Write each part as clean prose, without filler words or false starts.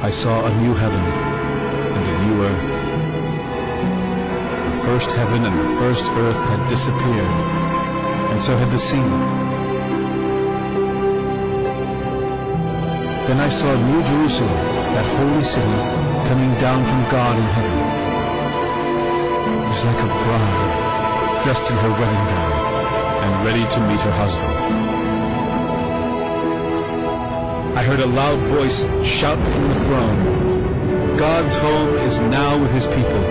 I saw a new heaven and a new earth. The first heaven and the first earth had disappeared, and so had the sea. Then I saw New Jerusalem, that holy city, coming down from God in heaven. It was like a bride, dressed in her wedding gown, and ready to meet her husband. I heard a loud voice shout from the throne, "God's home is now with his people.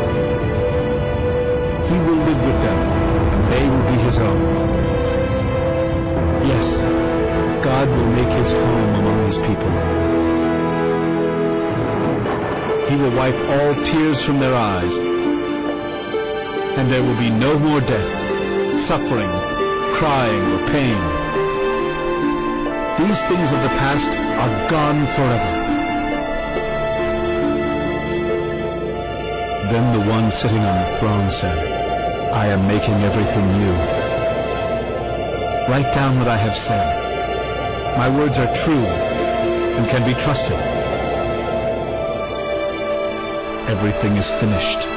He will live with them, and they will be his own." Yes, God will make his home among his people. He will wipe all tears from their eyes, and there will be no more death, suffering, crying, or pain. These things of the past are gone forever. Then the one sitting on the throne said, "I am making everything new. Write down what I have said. My words are true and can be trusted. Everything is finished.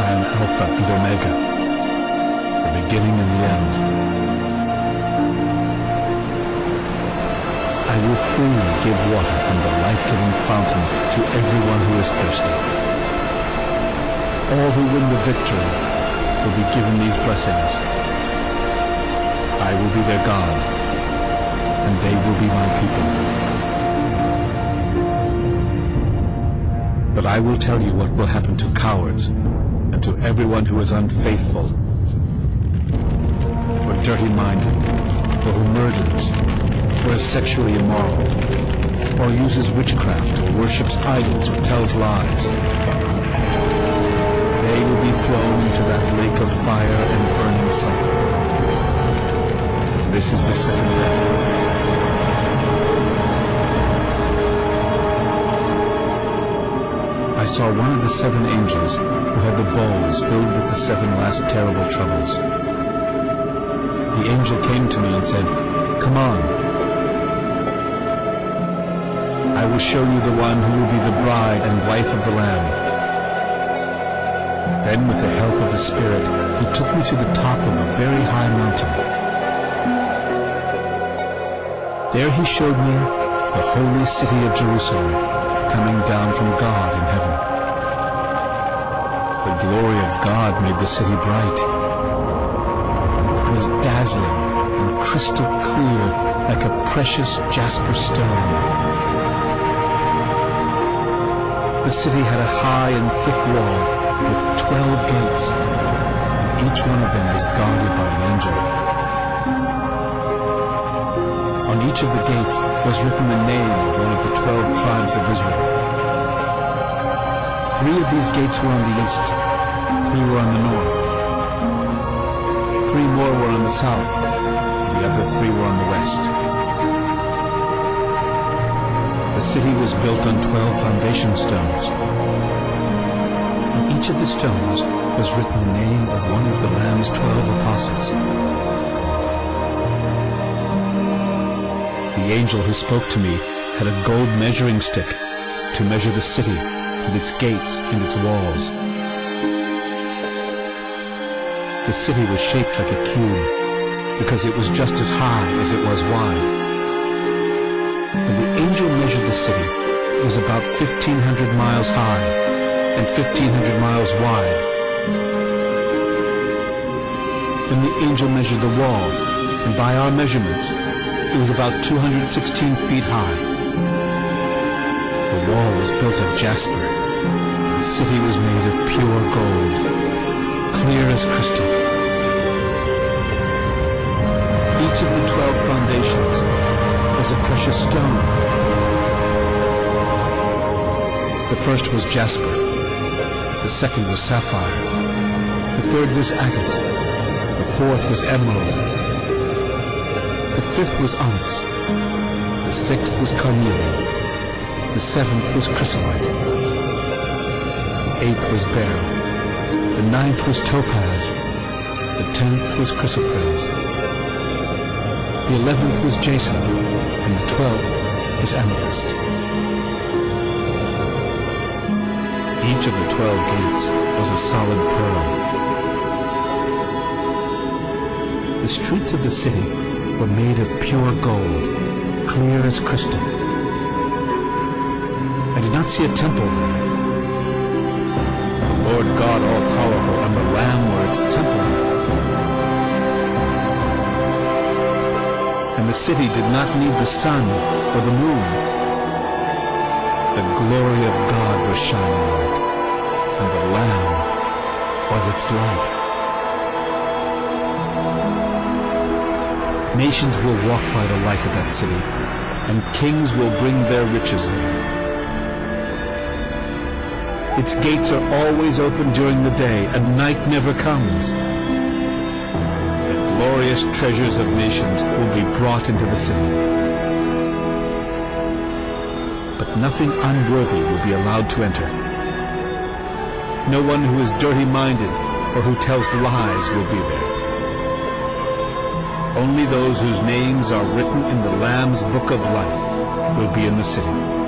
I am Alpha and Omega, the beginning and the end. I will freely give water from the life-giving fountain to everyone who is thirsty. All who win the victory will be given these blessings. I will be their God, and they will be my people. But I will tell you what will happen to cowards and to everyone who is unfaithful, or dirty-minded, or who murders, or is sexually immoral, or uses witchcraft, or worships idols, or tells lies. They will be thrown into that lake of fire and burning sulfur. This is the second death. I saw one of the seven angels who had the bowls filled with the seven last terrible troubles. The angel came to me and said, "Come on. I will show you the one who will be the bride and wife of the Lamb." Then, with the help of the Spirit, he took me to the top of a very high mountain. There he showed me the holy city of Jerusalem, coming down from God in heaven. The glory of God made the city bright. It was dazzling and crystal clear, like a precious jasper stone. The city had a high and thick wall with 12 gates, and each one of them was guarded by an angel. On each of the gates was written the name of one of the 12 tribes of Israel. 3 of these gates were on the east, 3 were on the north, 3 more were on the south, and the other 3 were on the west. The city was built on 12 foundation stones. On each of the stones was written the name of one of the Lamb's 12 apostles. The angel who spoke to me had a gold measuring stick to measure the city and its gates and its walls. The city was shaped like a cube because it was just as high as it was wide. When the angel measured the city, it was about 1,500 miles high and 1,500 miles wide. Then the angel measured the wall, and by our measurements, it was about 216 feet high. The wall was built of jasper. The city was made of pure gold, clear as crystal. Each of the 12 foundations was a precious stone. The first was jasper. The second was sapphire. The third was agate. The fourth was emerald. The fifth was onyx. The sixth was carnelian. The seventh was chrysolite. The eighth was beryl. The ninth was topaz. The 10th was chrysoprase. The 11th was jacinth, and the 12th was amethyst. Each of the 12 gates was a solid pearl. The streets of the city were made of pure gold, clear as crystal. I did not see a temple there. The Lord God all-powerful and the Lamb were its temple. And the city did not need the sun or the moon. The glory of God was shining on it, and the Lamb was its light. Nations will walk by the light of that city, and kings will bring their riches there. Its gates are always open during the day, and night never comes. The glorious treasures of nations will be brought into the city. But nothing unworthy will be allowed to enter. No one who is dirty-minded or who tells lies will be there. Only those whose names are written in the Lamb's Book of Life will be in the city.